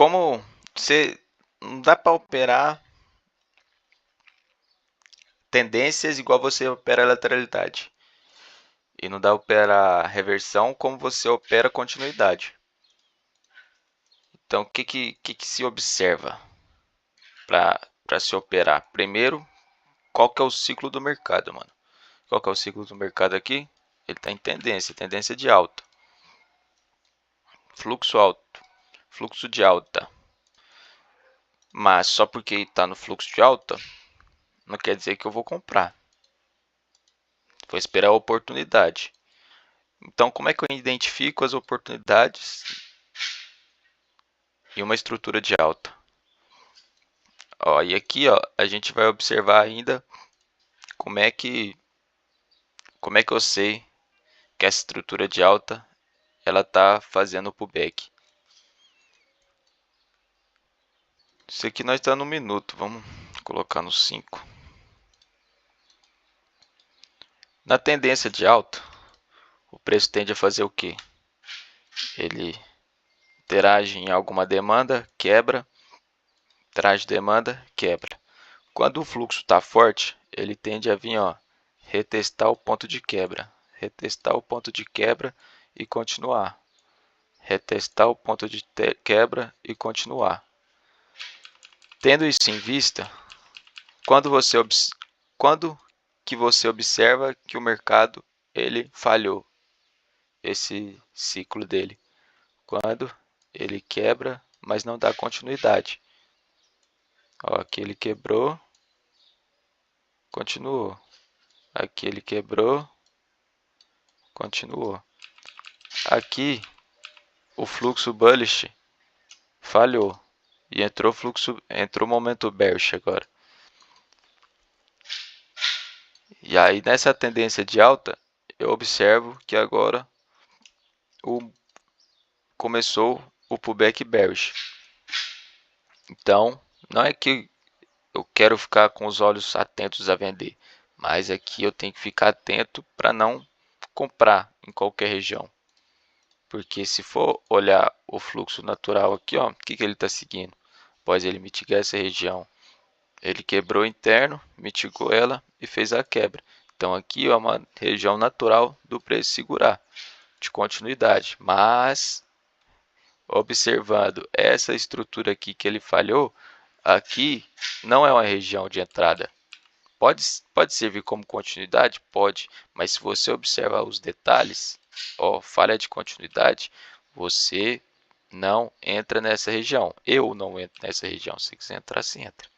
como você não dá para operar tendências igual você opera a lateralidade. E não dá para operar reversão como você opera continuidade. Então, o que se observa para se operar? Primeiro, qual que é o ciclo do mercado, mano? Qual que é o ciclo do mercado aqui? Ele está em tendência de alta. Fluxo alto, fluxo de alta. Mas só porque está no fluxo de alta, não quer dizer que eu vou comprar. Vou esperar a oportunidade. Então, como é que eu identifico as oportunidades em uma estrutura de alta? Ó, e aqui ó, a gente vai observar ainda como é que eu sei que essa estrutura de alta ela está fazendo o pullback. Isso aqui nós estamos no minuto, vamos colocar no 5. Na tendência de alta, o preço tende a fazer o quê? Ele interage em alguma demanda, quebra, interage demanda, quebra. Quando o fluxo está forte, ele tende a vir, ó, retestar o ponto de quebra, retestar o ponto de quebra e continuar, retestar o ponto de quebra e continuar. Tendo isso em vista, quando que você observa que o mercado ele falhou esse ciclo dele? Quando ele quebra, mas não dá continuidade. Ó, aqui ele quebrou, continuou. Aqui ele quebrou, continuou. Aqui o fluxo bullish falhou e entrou momento bearish agora. E aí nessa tendência de alta, eu observo que agora começou o pullback bearish. Então, não é que eu quero ficar com os olhos atentos a vender, mas aqui eu tenho que ficar atento para não comprar em qualquer região. Porque se for olhar o fluxo natural aqui, ó, o que ele está seguindo? Após ele mitigar essa região, ele quebrou o interno, mitigou ela e fez a quebra. Então aqui é uma região natural do preço segurar, de continuidade. Mas observando essa estrutura aqui que ele falhou, aqui não é uma região de entrada. Pode servir como continuidade? Pode, mas se você observar os detalhes, ó, falha de continuidade, você não entra nessa região. Eu não entro nessa região. Se quiser entrar, você entra.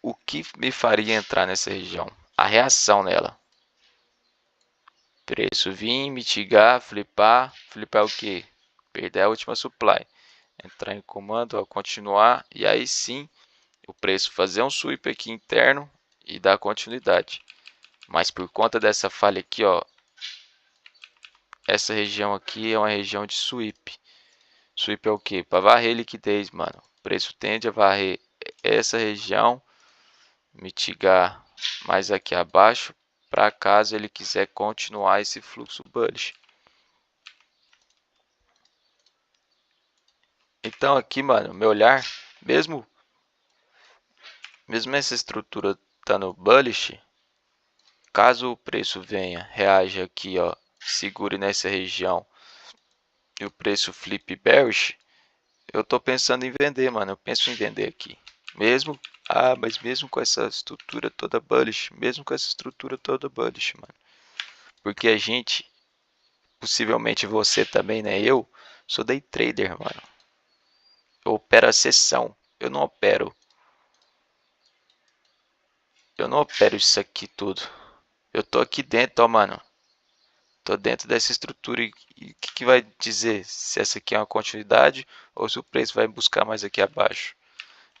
O que me faria entrar nessa região? A reação nela. Preço vir, mitigar, flipar. Flipar o que? Perder a última supply. Entrar em comando, ó, continuar. E aí sim, o preço fazer um sweep aqui interno e dar continuidade. Mas por conta dessa falha aqui, ó, essa região aqui é uma região de sweep. Sweep é o que? Para varrer liquidez, mano. O preço tende a varrer essa região, mitigar mais aqui abaixo, para caso ele quiser continuar esse fluxo bullish. Então aqui, mano, meu olhar, mesmo essa estrutura estando bullish, caso o preço venha, reaja aqui, ó, segure nessa região e o preço flip bearish, eu tô pensando em vender, mano. Eu penso em vender aqui. Mas mesmo com essa estrutura toda bullish, mano. Porque a gente, possivelmente você também, né? Eu sou day trader, mano. Eu opero a sessão. Eu não opero isso aqui tudo. Eu tô aqui dentro, ó, mano. Tô dentro dessa estrutura e o que vai dizer se essa aqui é uma continuidade ou se o preço vai buscar mais aqui abaixo?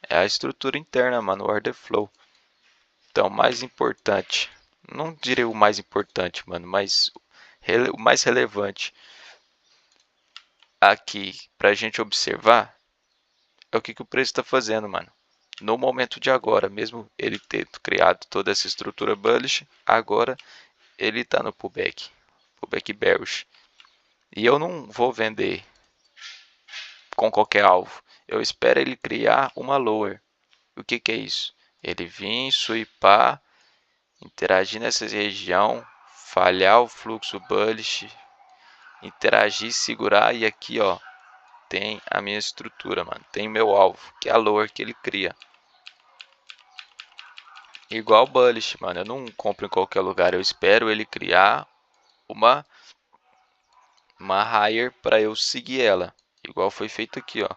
É a estrutura interna, mano, o order flow. Então, mais importante, não direi o mais importante, mano, mas o mais relevante aqui pra gente observar é o que o preço está fazendo, mano. No momento de agora, mesmo ele tendo criado toda essa estrutura bullish, agora ele tá no pullback bearish. E eu não vou vender com qualquer alvo. Eu espero ele criar uma lower. O que é isso? Ele vir, sweepar, interagir nessa região, falhar o fluxo bullish, interagir, segurar, e aqui ó, tem a minha estrutura, mano. Tem meu alvo, que é a lower que ele cria. Igual bullish, mano. Eu não compro em qualquer lugar. Eu espero ele criar uma higher para eu seguir ela. Igual foi feito aqui, ó.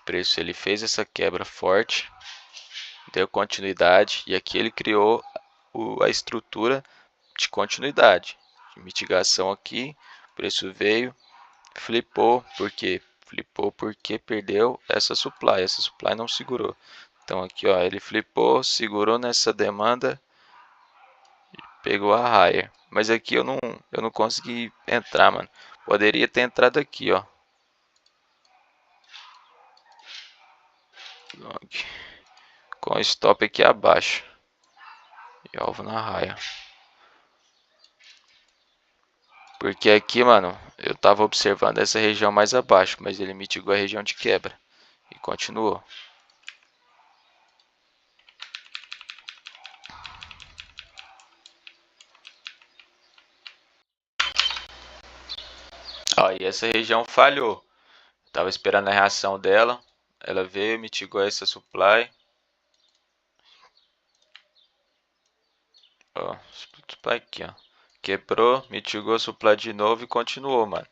O preço, ele fez essa quebra forte, deu continuidade, e aqui ele criou a estrutura de continuidade, de mitigação aqui. O preço veio, flipou, porque perdeu essa supply não segurou. Então aqui ó, ele flipou, segurou nessa demanda, pegou a higher. Mas aqui eu não consegui entrar, mano. Poderia ter entrado aqui, ó. Com stop aqui abaixo. E alvo na raia. Porque aqui, mano, eu tava observando essa região mais abaixo, mas ele mitigou a região de quebra. E continuou. Ó, e essa região falhou. Eu tava esperando a reação dela. Ela veio, mitigou essa supply. Ó, supply aqui, ó. Quebrou, mitigou a supply de novo e continuou, mano.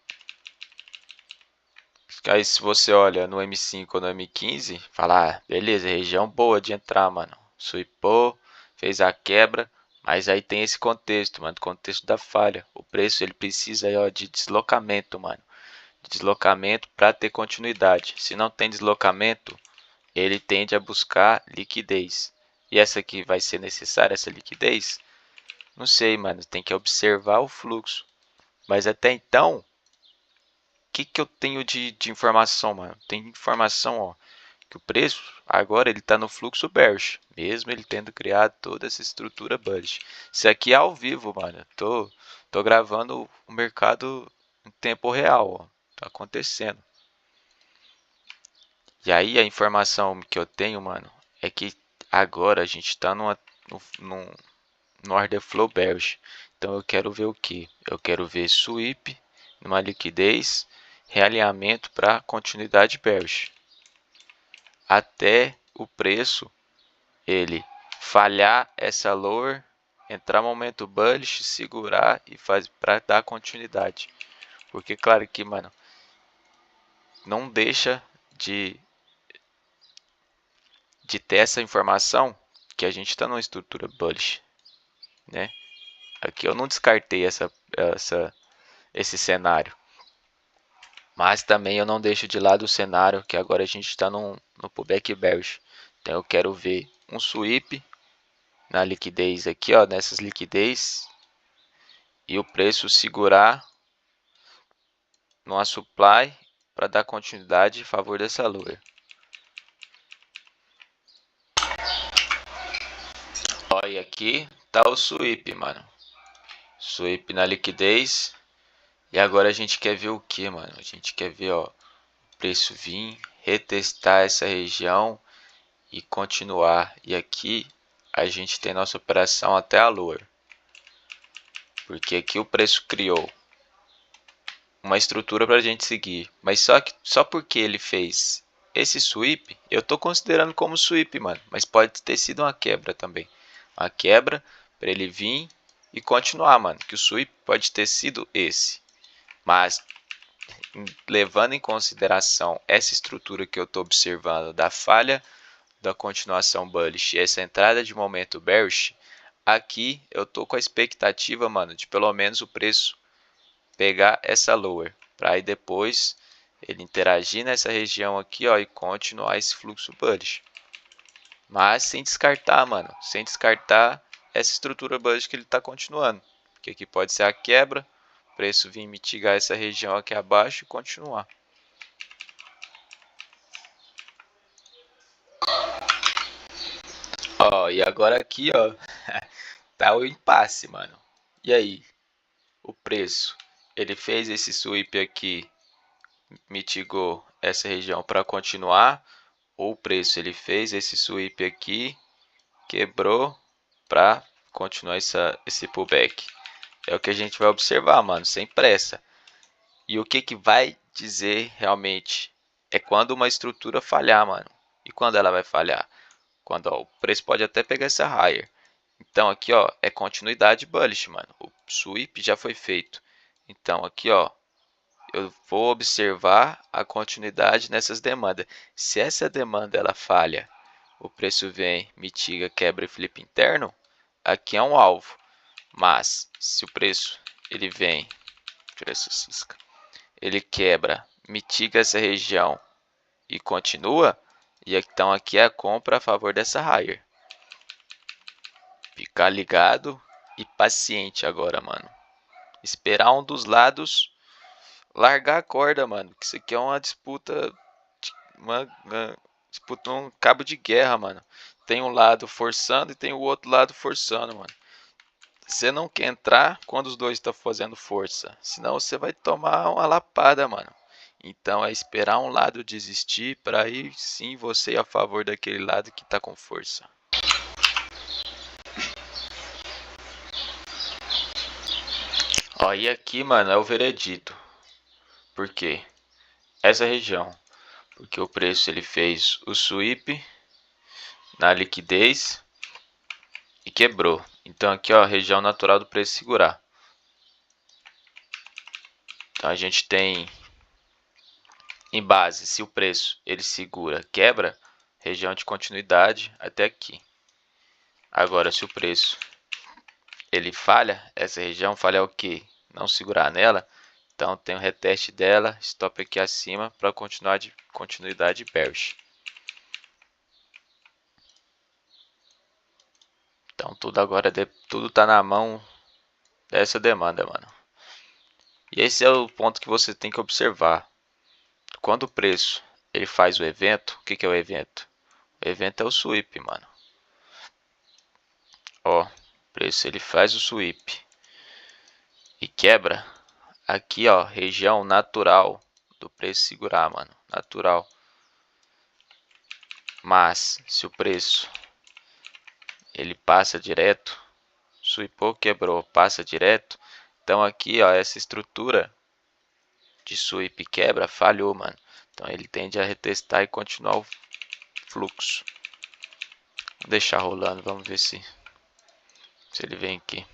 Aí se você olha no M5 ou no M15, fala, ah, beleza, região boa de entrar, mano. Sweepou, fez a quebra, mas aí tem esse contexto, mano, contexto da falha. O preço ele precisa aí, ó, de deslocamento, mano. Deslocamento para ter continuidade. Se não tem deslocamento, ele tende a buscar liquidez. E essa aqui vai ser necessária, essa liquidez? Não sei, mano, tem que observar o fluxo. Mas até então, que eu tenho de informação, mano? Tem informação, ó, que o preço agora ele tá no fluxo bearish, mesmo ele tendo criado toda essa estrutura bullish. Isso aqui é ao vivo, mano. Tô gravando o mercado em tempo real, ó. Tá acontecendo. E aí a informação que eu tenho, mano, é que agora a gente tá no order flow bearish. Então eu quero ver o que? Eu quero ver sweep numa liquidez, realinhamento para continuidade bearish, até o preço ele falhar essa lower, entrar momento bullish, segurar e faz para dar continuidade. Porque claro que, mano, não deixa de ter essa informação que a gente está numa estrutura bullish, né? Aqui eu não descartei esse cenário. Mas também eu não deixo de lado o cenário que agora a gente está no pullback bearish. Então eu quero ver um sweep na liquidez aqui, ó, nessas liquidez, e o preço segurar numa supply para dar continuidade em favor dessa lower. Ó, e aqui tá o sweep, mano. Sweep na liquidez. E agora a gente quer ver o que, mano? A gente quer ver, ó, o preço vir, retestar essa região e continuar. E aqui a gente tem nossa operação até a lower. Porque aqui o preço criou uma estrutura para a gente seguir. Mas só porque ele fez esse sweep, eu estou considerando como sweep, mano. Mas pode ter sido uma quebra também. Uma quebra para ele vir e continuar, mano. Que o sweep pode ter sido esse. Mas levando em consideração essa estrutura que eu estou observando da falha da continuação bullish e essa entrada de momento bearish, aqui eu tô com a expectativa, mano, de pelo menos o preço pegar essa lower, para aí depois ele interagir nessa região aqui, ó, e continuar esse fluxo bullish. Mas sem descartar, mano, sem descartar essa estrutura bullish que ele está continuando, porque aqui pode ser a quebra, o preço vir mitigar essa região aqui abaixo e continuar. Ó, e agora aqui, ó, tá o impasse, mano. E aí, o preço? Ele fez esse sweep aqui, mitigou essa região para continuar, ou o preço ele fez esse sweep aqui, quebrou para continuar esse pullback. É o que a gente vai observar, mano, sem pressa. E o que vai dizer realmente é quando uma estrutura falhar, mano. E quando ela vai falhar? Quando ó, o preço pode até pegar essa higher. Então aqui ó, é continuidade bullish, mano. O sweep já foi feito. Então aqui ó, eu vou observar a continuidade nessas demandas. Se essa demanda ela falha, o preço vem, mitiga, quebra e flip interno, aqui é um alvo. Mas se o preço ele vem, tira essa cisca, ele quebra, mitiga essa região e continua, e então aqui é a compra a favor dessa higher. Ficar ligado e paciente agora, mano. Esperar um dos lados largar a corda, mano. Que isso aqui é uma disputa, uma disputa, um cabo de guerra, mano. Tem um lado forçando e tem o outro lado forçando, mano. Você não quer entrar quando os dois estão fazendo força, senão você vai tomar uma lapada, mano. Então é esperar um lado desistir para aí sim você ir a favor daquele lado que tá com força. Ó, e aqui, mano, é o veredito. Por quê? Essa região, porque o preço ele fez o sweep na liquidez e quebrou. Então aqui ó, a região natural do preço segurar. Então a gente tem em base, se o preço ele segura, quebra, região de continuidade até aqui. Agora se o preço ele falha, essa região falha o que? Não segurar nela, então tem o reteste dela, stop aqui acima para continuar de continuidade bearish. Então tudo agora tudo tá na mão dessa demanda, mano. E esse é o ponto que você tem que observar. Quando o preço ele faz o evento, o que é o evento? O evento é o sweep, mano. Ó, o preço ele faz o sweep e quebra. Aqui, ó, região natural do preço segurar, mano. Natural. Mas se o preço ele passa direto, sweepou, quebrou, passa direto. Então aqui, ó, essa estrutura de sweep quebra falhou, mano. Então ele tende a retestar e continuar o fluxo. Vou deixar rolando, vamos ver se ele vem aqui.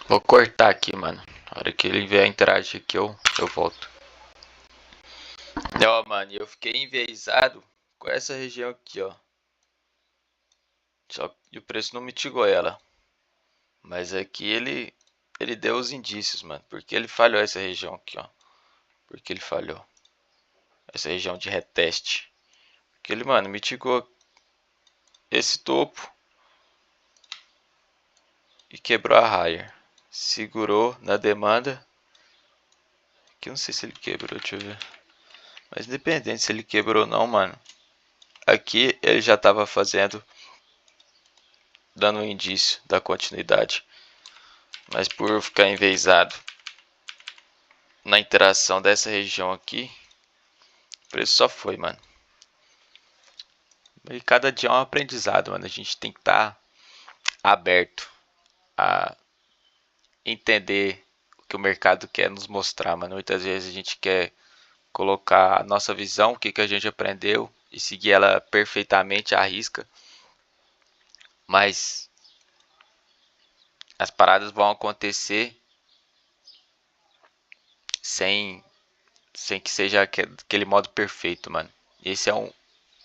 Vou cortar aqui, mano. Na hora que ele vier interagir aqui, eu volto. Ó, mano, eu fiquei enviesado com essa região aqui, ó. E o preço não mitigou ela. Mas aqui ele deu os indícios, mano. Porque ele falhou essa região aqui, ó. Porque ele falhou. Essa região de reteste. Porque ele, mano, mitigou esse topo. E quebrou a higher. Segurou na demanda. Aqui eu não sei se ele quebrou, deixa eu ver. Mas independente se ele quebrou ou não, mano. Aqui ele já estava fazendo, dando um indício da continuidade. Mas por ficar envezado na interação dessa região aqui, o preço só foi, mano. E cada dia é um aprendizado, mano. A gente tem que estar aberto a entender o que o mercado quer nos mostrar, mano. Muitas vezes a gente quer colocar a nossa visão, o que que a gente aprendeu e seguir ela perfeitamente à risca, mas as paradas vão acontecer sem que seja aquele modo perfeito, mano. Esse é um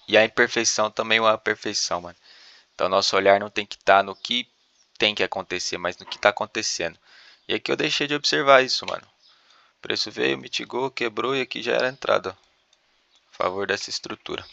e a imperfeição também é uma perfeição, mano. Então nosso olhar não tem que estar no que tem que acontecer, mas no que está acontecendo. E aqui eu deixei de observar isso, mano. O preço veio, mitigou, quebrou e aqui já era a entrada. A favor dessa estrutura.